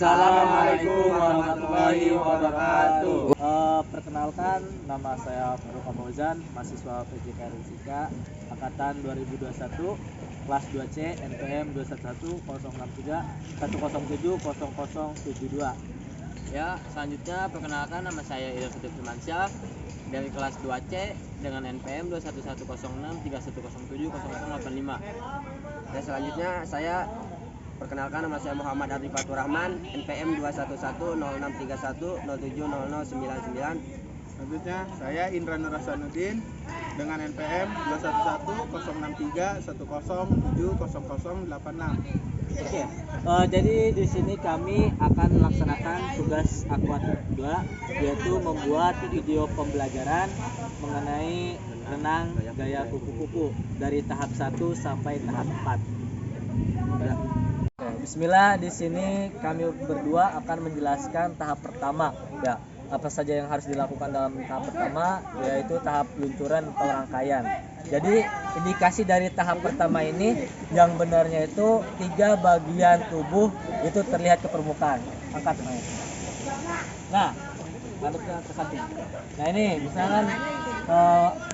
Assalamualaikum warahmatullahi wabarakatuh. Perkenalkan, nama saya Faruk Fauzan, mahasiswa PJK Risika angkatan 2021, kelas 2C, NPM 211-063-107-0072. Ya, selanjutnya perkenalkan, nama saya Ilham Firmansyah dari kelas 2C dengan NPM 2110631070085. Dan selanjutnya saya perkenalkan, nama saya Muhammad Arif Fatur Rahman, NPM 2110631070099. Selanjutnya saya Indra Nur Hasanuddin dengan NPM 211-033-107-0086. Oke, jadi di sini kami akan melaksanakan tugas Aquatik 2, yaitu membuat video pembelajaran mengenai renang gaya kupu-kupu dari tahap 1 sampai tahap 4. Ya. Bismillah, di sini kami berdua akan menjelaskan tahap pertama. Ya, apa saja yang harus dilakukan dalam tahap pertama, yaitu tahap peluncuran atau rangkaian. Jadi indikasi dari tahap pertama ini yang benarnya itu 3 bagian tubuh itu terlihat ke permukaan. Angkat main. Nah, ngadepnya ke samping. Nah ini misalkan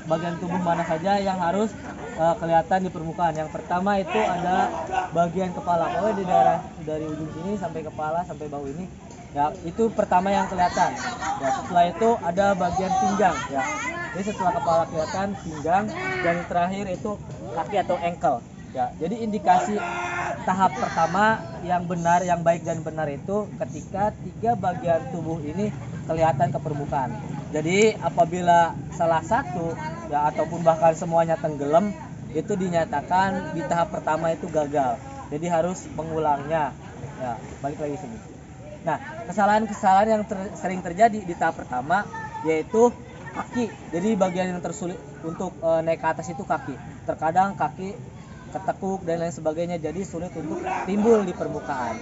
bagian tubuh mana saja yang harus kelihatan di permukaan. Yang pertama itu ada bagian kepala. Pokoknya di daerah dari ujung sini sampai kepala sampai bahu ini. Ya, itu pertama yang kelihatan. Ya, setelah itu ada bagian pinggang. Ya, jadi setelah kepala kelihatan pinggang, dan terakhir itu kaki atau ankle. Ya, jadi indikasi tahap pertama yang benar, yang baik dan benar itu ketika 3 bagian tubuh ini kelihatan ke permukaan. Jadi apabila salah satu ya ataupun bahkan semuanya tenggelam, itu dinyatakan di tahap pertama itu gagal. Jadi harus mengulangnya. Ya, balik lagi sini. Nah, kesalahan-kesalahan yang sering terjadi di tahap pertama yaitu kaki. Jadi bagian yang tersulit untuk naik ke atas itu kaki. Terkadang kaki ketekuk dan lain sebagainya, jadi sulit untuk timbul di permukaan.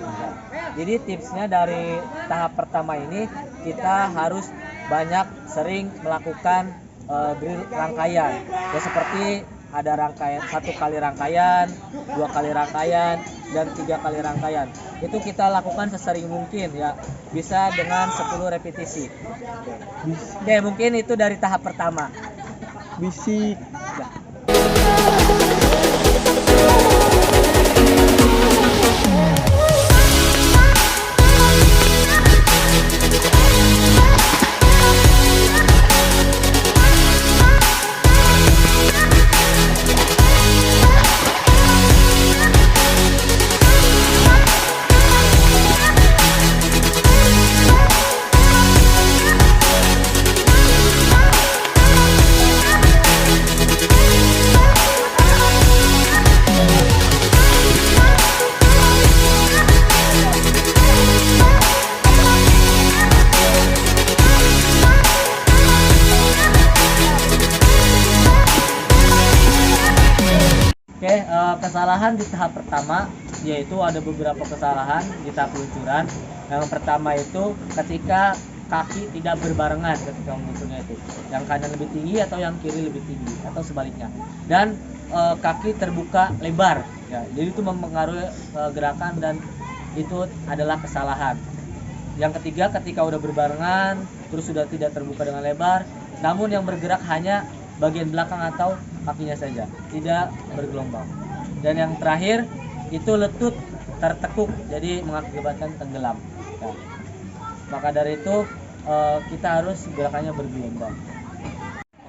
Jadi tipsnya dari tahap pertama ini kita harus banyak sering melakukan drill rangkaian. Ya, seperti ada rangkaian 1 kali rangkaian, 2 kali rangkaian, dan 3 kali rangkaian. Itu kita lakukan sesering mungkin ya, bisa dengan 10 repetisi. Oke, mungkin itu dari tahap pertama. Bisik. Ya. Kesalahan di tahap pertama yaitu ada beberapa kesalahan di tahap peluncuran. Yang pertama itu ketika kaki tidak berbarengan ketika meluncurnya itu, yang kanan lebih tinggi atau yang kiri lebih tinggi atau sebaliknya, dan kaki terbuka lebar ya, jadi itu mempengaruhi gerakan dan itu adalah kesalahan. Yang ketiga, ketika udah berbarengan terus sudah tidak terbuka dengan lebar, namun yang bergerak hanya bagian belakang atau kakinya saja, tidak bergelombang. Dan yang terakhir itu letut tertekuk, jadi mengakibatkan tenggelam ya. Maka dari itu kita harus gerakannya bergelombang.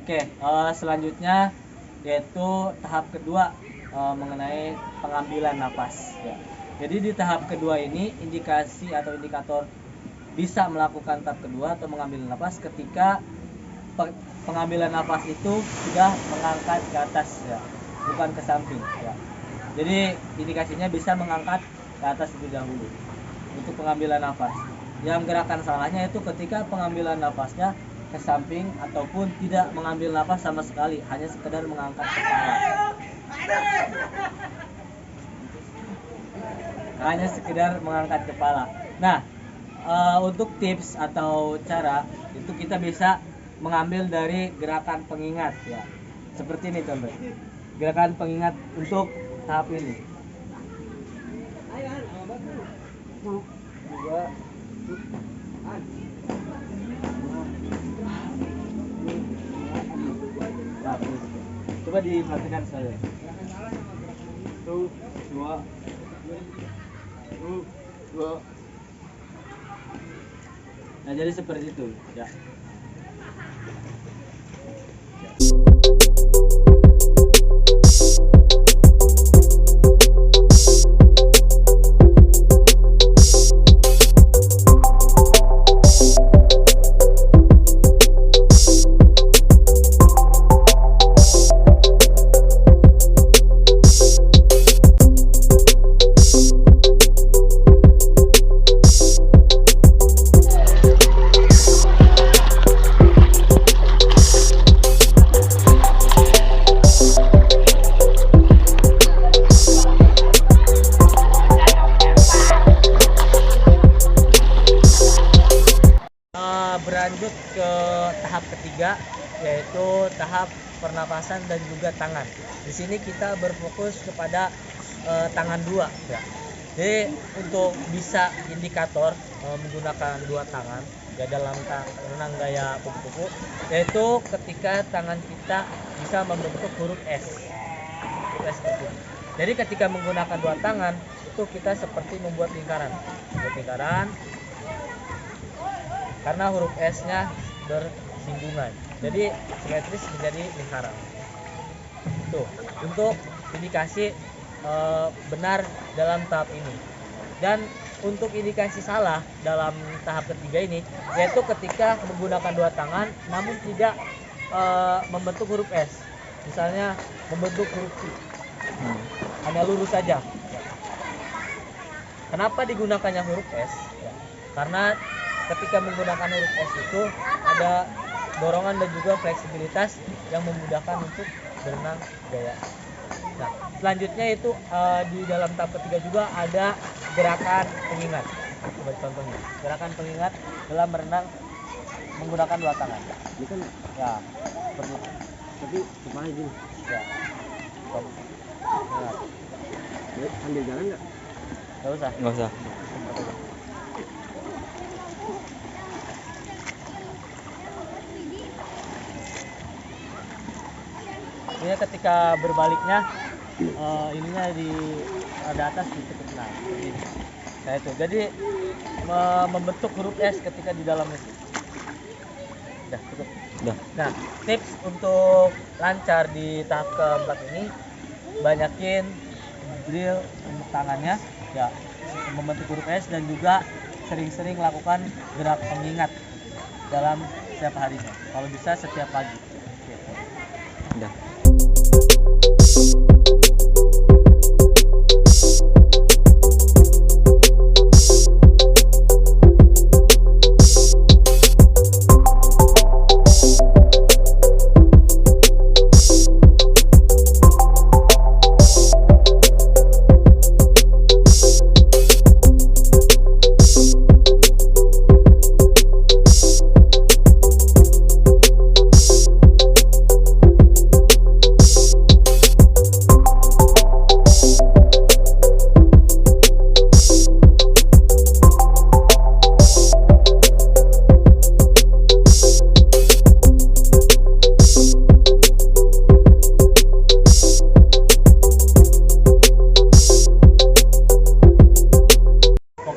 Oke, selanjutnya yaitu tahap kedua mengenai pengambilan napas ya. Jadi di tahap kedua ini indikasi atau indikator bisa melakukan tahap kedua atau mengambil napas ketika pengambilan napas itu sudah mengangkat ke atas ya, bukan ke samping ya. Jadi indikasinya bisa mengangkat ke atas terlebih dahulu untuk pengambilan nafas. Yang gerakan salahnya itu ketika pengambilan nafasnya ke samping ataupun tidak mengambil nafas sama sekali, hanya sekedar mengangkat kepala. Hanya sekedar mengangkat kepala. Nah, untuk tips atau cara itu kita bisa mengambil dari gerakan pengingat ya. Seperti ini contoh. Gerakan pengingat untuk tahap ini. dua. Bagus. Coba diperhatikan saya. Tuh, dua. Dua. Nah, jadi seperti itu, ya. Berlanjut ke tahap ketiga, yaitu tahap pernapasan dan juga tangan. Di sini kita berfokus kepada tangan dua, ya. Jadi untuk bisa indikator menggunakan dua tangan ya dalam renang gaya kupu-kupu, yaitu ketika tangan kita bisa membentuk huruf S. Huruf S seperti ini. Jadi ketika menggunakan dua tangan itu kita seperti membuat lingkaran. Karena huruf S-nya bersinggungan, jadi simetris menjadi lingkaran. Tuh, untuk indikasi benar dalam tahap ini. Dan untuk indikasi salah dalam tahap ketiga ini, yaitu ketika menggunakan dua tangan namun tidak membentuk huruf S. Misalnya membentuk huruf Q, hanya lurus saja. Kenapa digunakannya huruf S? Ya, karena ketika menggunakan huruf S itu ada dorongan dan juga fleksibilitas yang memudahkan untuk berenang gaya. Nah, selanjutnya itu di dalam tahap ketiga juga ada gerakan pengingat. Coba contohnya, gerakan pengingat dalam berenang menggunakan dua tangan. Ini kan Ya, seperti itu. tapi kepala gini. Ya. Stop. Ya. Sambil jalan nggak? Nggak usah. Nggak usah. Ini ketika berbaliknya ininya di ada atas di cukup nah ini. Nah itu jadi membentuk huruf S ketika di dalam itu. Udah cukup. Udah. Nah, tips untuk lancar di tahap keempat ini, banyakin drill untuk tangannya ya, membentuk huruf S, dan juga sering-sering lakukan gerak pengingat dalam setiap harinya, kalau bisa setiap pagi. Oke. Udah.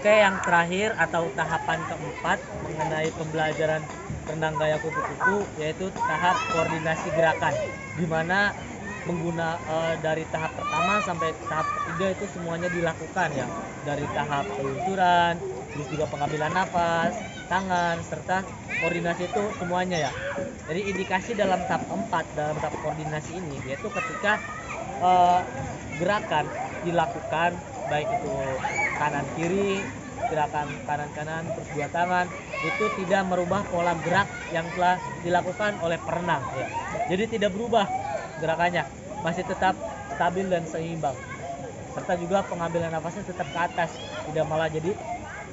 Yang terakhir atau tahapan keempat mengenai pembelajaran renang gaya kupu-kupu, yaitu tahap koordinasi gerakan, di mana dari tahap pertama sampai tahap ketiga itu semuanya dilakukan ya, dari tahap peluncuran, terus juga pengambilan nafas, tangan, serta koordinasi itu semuanya ya. Jadi indikasi dalam tahap 4, dalam tahap koordinasi ini, yaitu ketika gerakan dilakukan baik itu kanan kiri, gerakan kanan-kanan terus dua tangan, itu tidak merubah pola gerak yang telah dilakukan oleh perenang ya. Jadi tidak berubah gerakannya, masih tetap stabil dan seimbang, serta juga pengambilan nafasnya tetap ke atas, tidak malah jadi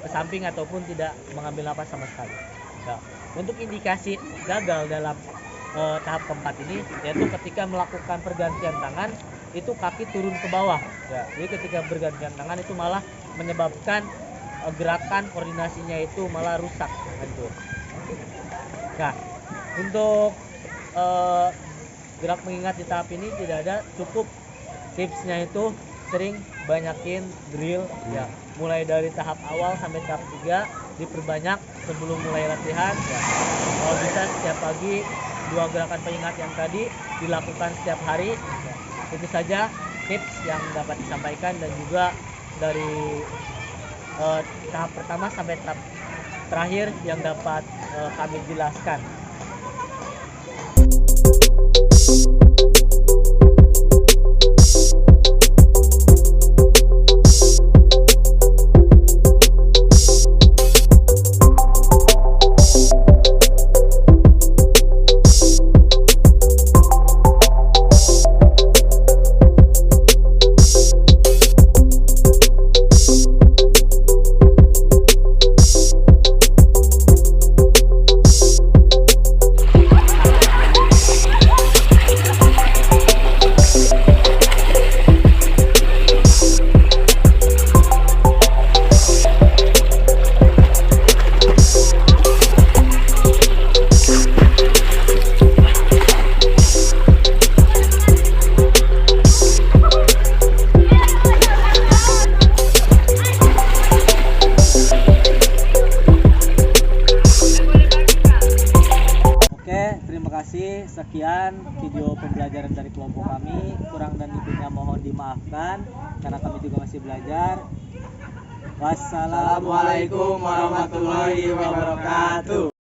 ke samping ataupun tidak mengambil nafas sama sekali ya. Untuk indikasi gagal dalam tahap keempat ini, yaitu ketika melakukan pergantian tangan itu kaki turun ke bawah ya. Jadi ketika bergantian tangan itu malah menyebabkan gerakan koordinasinya itu malah rusak hancur. Nah, untuk gerak mengingat di tahap ini tidak ada, cukup tipsnya itu sering banyakin drill ya, mulai dari tahap awal sampai tahap 3 diperbanyak sebelum mulai latihan ya. Kalau bisa setiap pagi 2 gerakan pengingat yang tadi dilakukan setiap hari ya. Itu saja tips yang dapat disampaikan, dan juga dari tahap pertama sampai tahap terakhir yang dapat kami jelaskan. Terima kasih, sekian video pembelajaran dari kelompok kami. Kurang dan lebihnya mohon dimaafkan karena kami juga masih belajar. Wassalamualaikum warahmatullahi wabarakatuh.